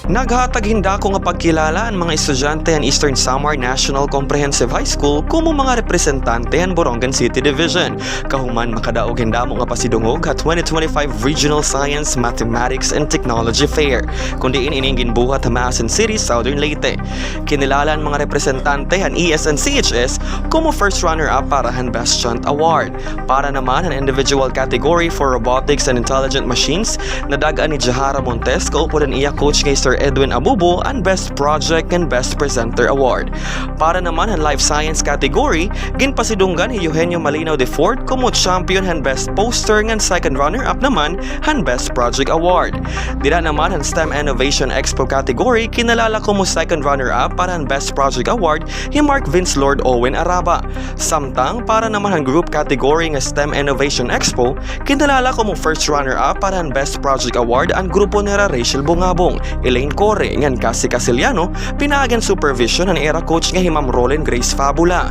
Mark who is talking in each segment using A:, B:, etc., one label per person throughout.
A: Naghatag hinda ko nga pagkilala ang mga estudyante ang Eastern Samar National Comprehensive High School kumo mga representante ang Borongan City Division. Kahuman makadaog hinda mo nga pasidungog at 2025 Regional Science, Mathematics and Technology Fair. Kundi ining ginbuhat sa Maasin City, Southern Leyte. Kinilala ang mga representante ang ES&CHS kumo first runner-up para ang Best Chant Award. Para naman ang individual category for Robotics and Intelligent Machines, nadagaan ni Jahara Montes kaupo din iya coach kay Sir Edwin Abubo ang Best Project and Best Presenter Award. Para naman ang Life Science category, ginpasidunggan ni Eugenio Malinaw IV como champion ang Best Poster ng second runner-up naman ang Best Project Award. Dira naman ang STEM Innovation Expo category, kinalala como second runner-up para ang Best Project Award ni Mark Vince Lord Owen Araba. Samtang para naman ang group category ng STEM Innovation Expo, kinalala como first runner-up para ang Best Project Award ang grupo ni Rachel Bungabong, Elaine Corre, ngan Cassie Casiliano, pinaagan supervision ang era coach nga Himam Roland Grace Fabula.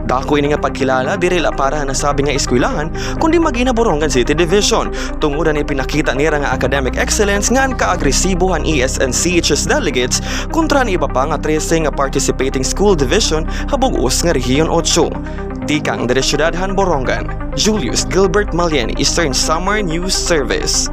A: Dako ini nga pagkilala dirila para nasabi nga eskwelahan kundi magina Borongan City Division tungod ni pinakita nira nga academic excellence nga ang kaagresibo ang ES&CHS delegates kontra ni iba pa nga 13 nga participating school division habog-us nga Rehiyon 8. Tikang dari Syudad Han Borongan, Julius Gilbert Malian, Eastern Samar News Service.